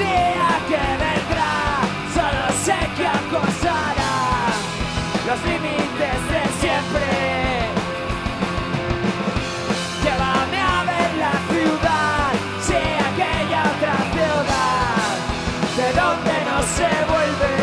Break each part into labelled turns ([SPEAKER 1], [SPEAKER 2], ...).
[SPEAKER 1] día que vendrá, solo sé que acosará los límites de siempre. Llévame a ver la ciudad, sí, aquella otra ciudad, de donde no se vuelve.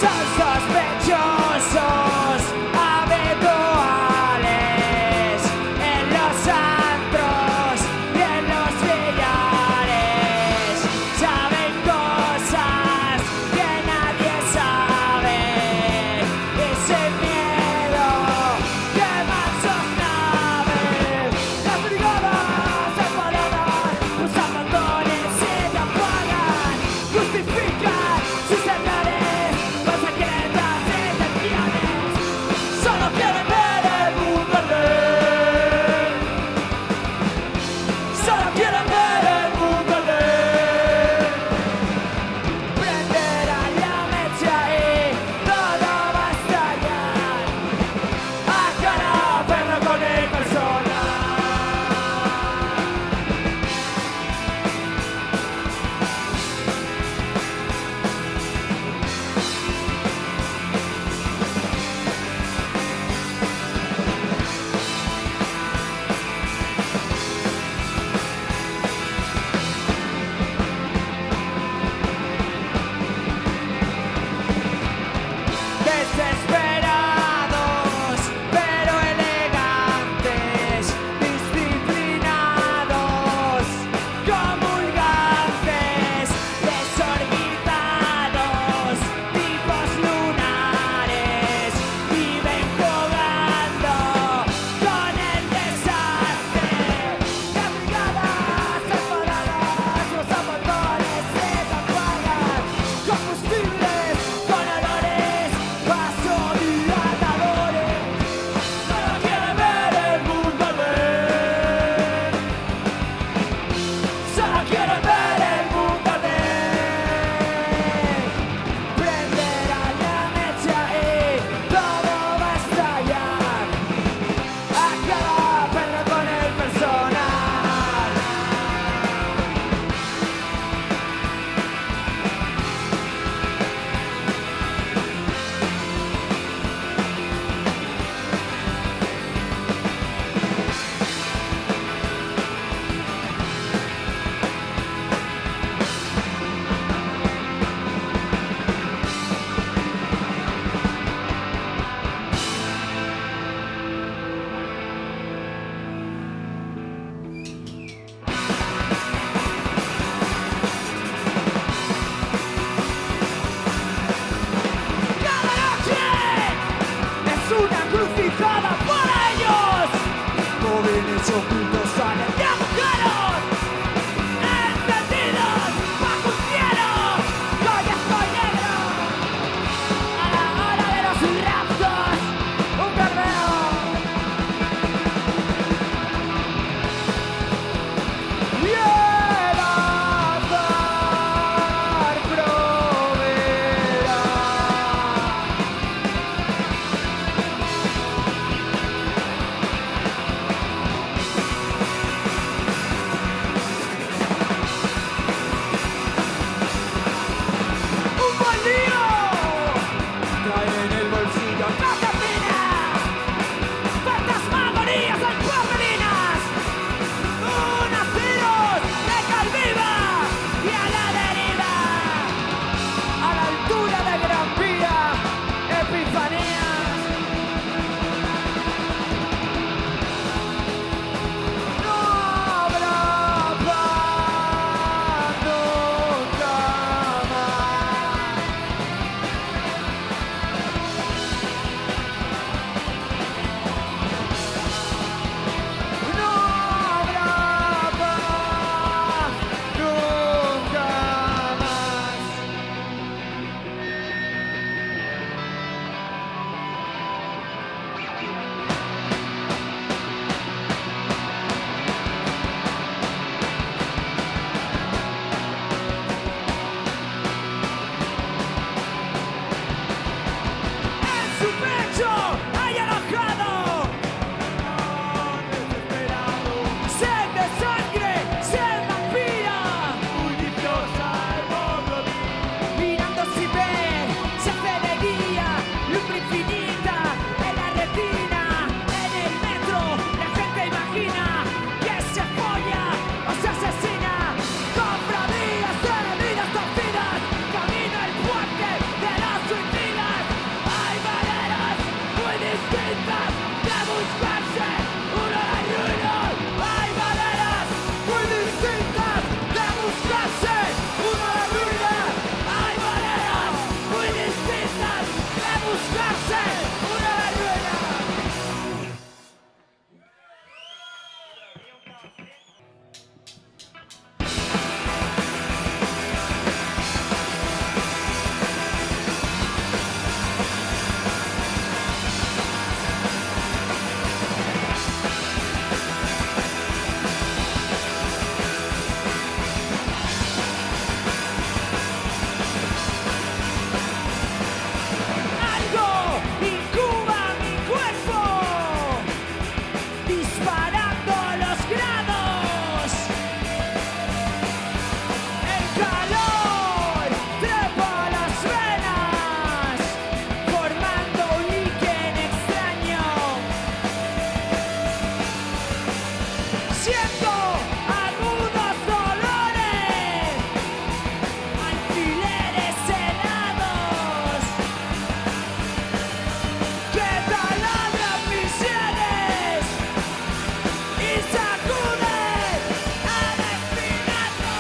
[SPEAKER 1] Son sospechosos habituales en los antros y en los billares. Saben cosas que nadie sabe y sin miedo queman sus naves. Las brigadas enfadadas usan botones y te apagan, justifican sus errores. Solo quieren ver el mundo arder. Solo quieren ver el mundo arder. Prenderán la mecha y todo va a estallar. A cara perro con el personal. Desesperados, pero elegantes, disciplinados, comulgantes, desorbitados, tipos lunares, viven jugando con el desastre. Las brigadas enfadadas usan botones y te apagan, combustibles con olores vasodilatadores. Solo quieren ver el mundo arder. Solo quieren ver el mundo arder. Prenderán la mecha y todo va a estallar. A cada perro con el personal. Cada noche es una crucijada para ellos. Móviles ocultos salen de agujeros encendidos bajo un cielo collejo negro. A la hora de los raptos, un cordero. Y el azar proveerá. disparando los grados. El calor trepa las venas, formando un líquen extraño. Siento agudos dolores, alfileres helados que taladran mis sienes y sacuden al espinazo.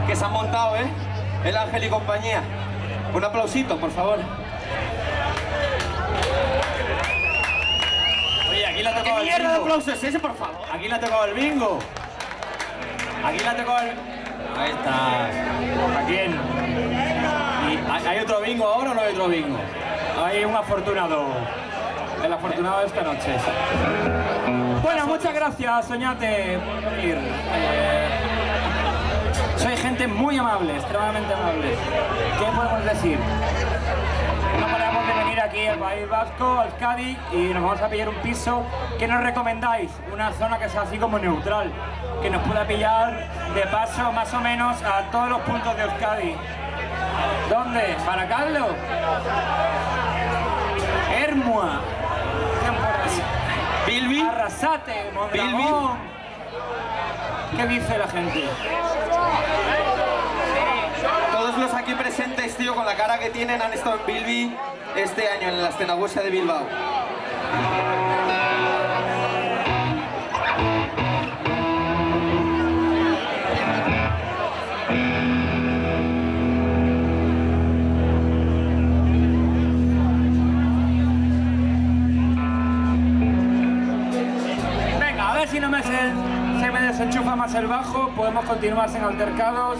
[SPEAKER 2] que se han montado, ¿eh? El Ángel y compañía. Un aplausito, por favor.
[SPEAKER 3] Oye, aquí la ha
[SPEAKER 2] ¿Qué
[SPEAKER 3] tocado el
[SPEAKER 2] mierda de
[SPEAKER 3] bingo.
[SPEAKER 2] aplauso es ese, por favor?
[SPEAKER 3] Aquí la ha tocado el bingo. Aquí la ha tocado el... Ahí está. ¿A quién? ¿Y hay otro bingo ahora o no hay otro bingo? Hay un afortunado. El afortunado de esta noche. Bueno, muchas gracias, Soñate, por venir. Soy gente muy amable, extremadamente amable. ¿Qué podemos decir? No paramos de venir aquí al País Vasco, al Cádiz, y nos vamos a pillar un piso. ¿Qué nos recomendáis? Una zona que sea así como neutral, que nos pueda pillar de paso más o menos a todos los puntos de Euskadi. ¿Dónde? ¿Baracaldo? Hermua.
[SPEAKER 2] Bilbi.
[SPEAKER 3] Arrasate, Mondragón. ¿Qué dice la gente?
[SPEAKER 2] Todos los aquí presentes, tío, con la cara que tienen, han estado en Bilbi este año, en la Escenaguesa de Bilbao.
[SPEAKER 3] Venga, a ver si no se me desenchufa más el bajo. Podemos continuar sin altercados.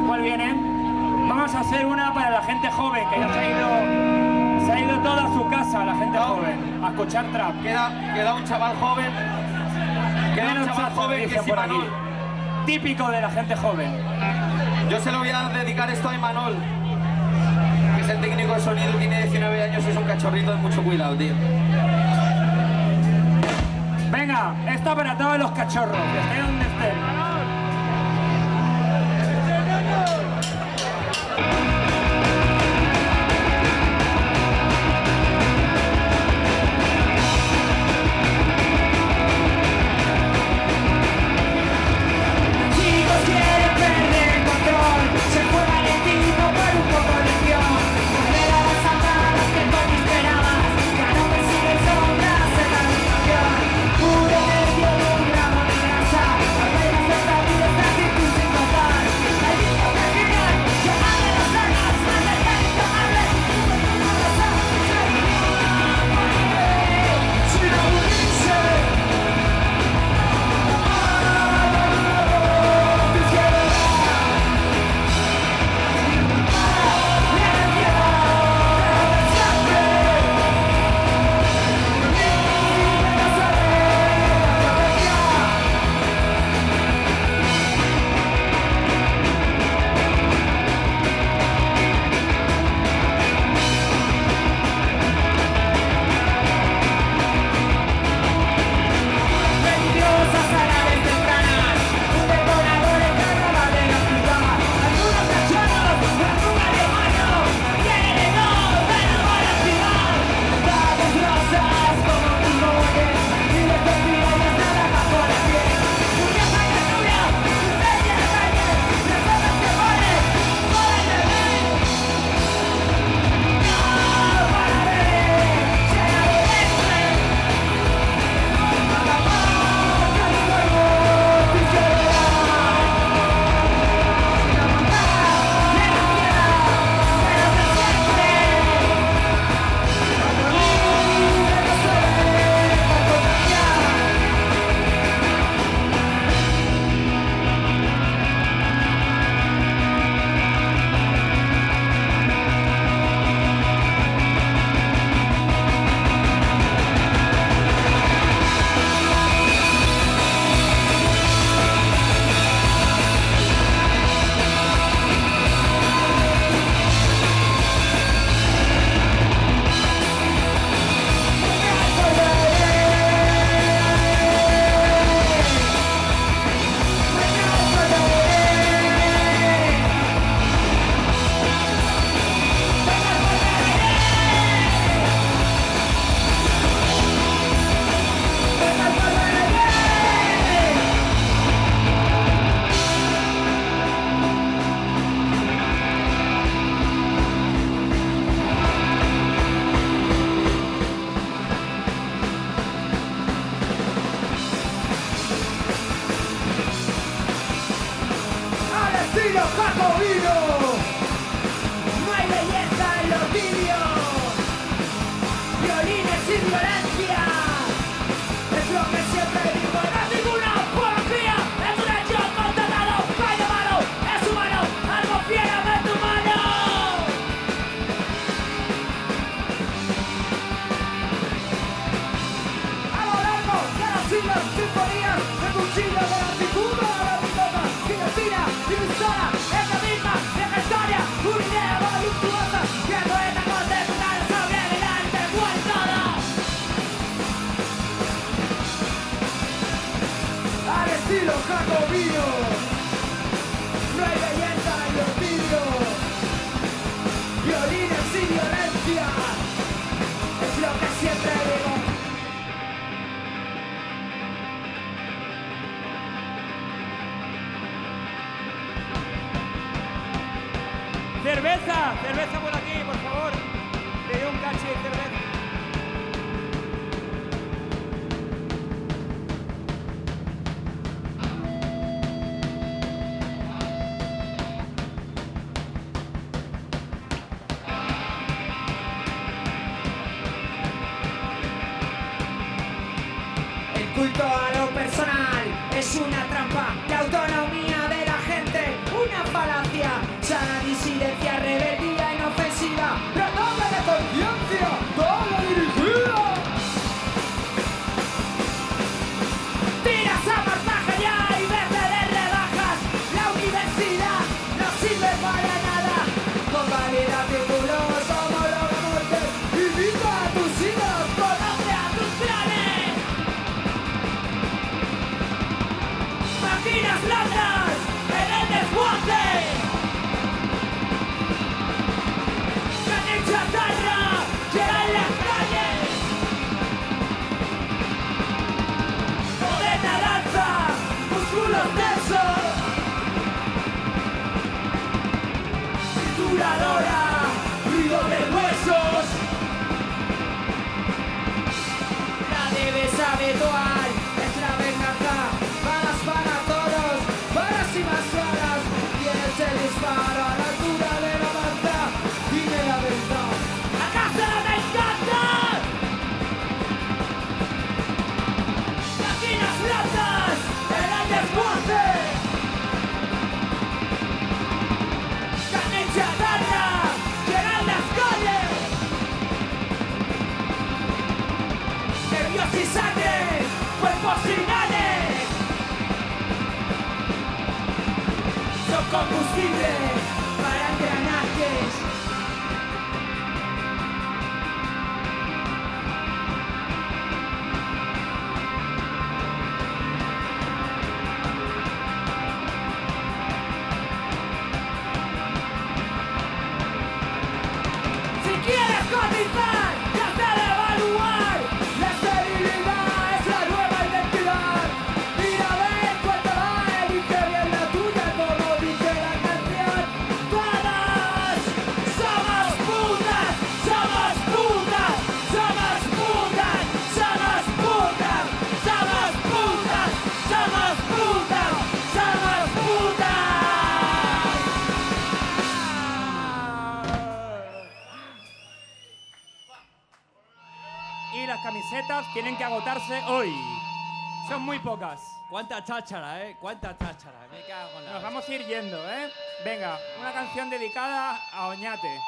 [SPEAKER 3] ¿Cuál viene? Vamos a hacer una para la gente joven, que ya se ha ido toda a su casa, la gente joven, a escuchar trap.
[SPEAKER 2] Queda un chaval joven. Queda un chaval joven que es
[SPEAKER 3] por aquí.
[SPEAKER 2] Imanol.
[SPEAKER 3] Típico de la gente joven.
[SPEAKER 2] Yo se lo voy a dedicar esto a Imanol, que es el técnico de sonido, tiene 19 años y es un cachorrito de mucho cuidado, tío.
[SPEAKER 3] Venga, esta para todos los cachorros, que estén donde estén.
[SPEAKER 1] Pura energía de un gramo de grasa, apenas está
[SPEAKER 3] Cerveza, cerveza por aquí, por favor. Pido un cachi de cerveza.
[SPEAKER 1] El culto a lo personal es una trampa de autonomía de la gente, una falacia, sana disidencia, rebeldía inofensiva, renombre de conciencia, todo dirigido. Tiras a marpaje ya y vete de rebajas, la universidad no sirve para nada, convalida títulos, homologa muerte, invita a tus hijos, conoce a tus planes. Máquinas blandas en el desguace, carne chatarra llega en las calles, moderna danza, músculos tensos, trituradora, ruido de huesos, la debes habitual, es la venganza, balas para todos, balas y más balas, tienes el disparo a la altura de la banda, dime la verdad, ¿acaso no te encanta? Máquinas blandas en el desguace, carne chatarra, llegan las calles, nervios y sangre, cuerpos finales, son combustible para engranajes. Si quieres cotizar, ya te de evaluar. La esterilidad es la nueva identidad. Mira a ver cuánto va, elige bien la tuya, como dice la canción. Todas somos putas, somos putas, somos putas, somos putas, somos putas, somos putas, somos putas.
[SPEAKER 3] Y las camisetas tienen que agotarse hoy. Son muy pocas.
[SPEAKER 4] Cuánta cháchara, cuánta cháchara. Me cago en la
[SPEAKER 3] Nos vamos a ir yendo, ¿eh? Venga, una canción dedicada a Oñate.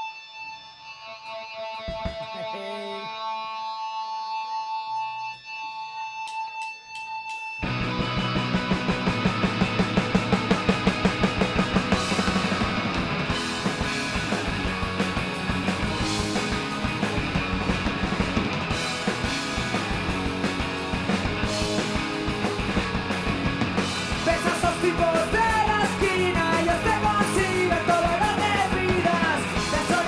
[SPEAKER 1] Ves a esos tipos de la esquina, ellos te consiguen todo lo que pidas. Te son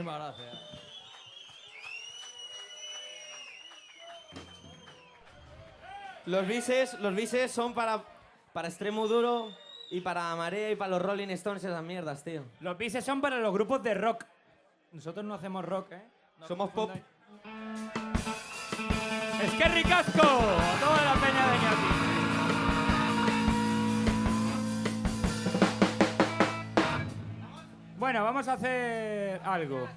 [SPEAKER 4] Muchísimas gracias.
[SPEAKER 5] Los bises son para extremo duro y para marea y para los Rolling Stones y esas mierdas, tío.
[SPEAKER 3] Los bises son para los grupos de rock. Nosotros no hacemos rock, ¿eh? No
[SPEAKER 5] Somos pop.
[SPEAKER 3] confundáis. ¡Es que ricasco! A toda la peña de Ñati. Bueno, vamos a hacer algo.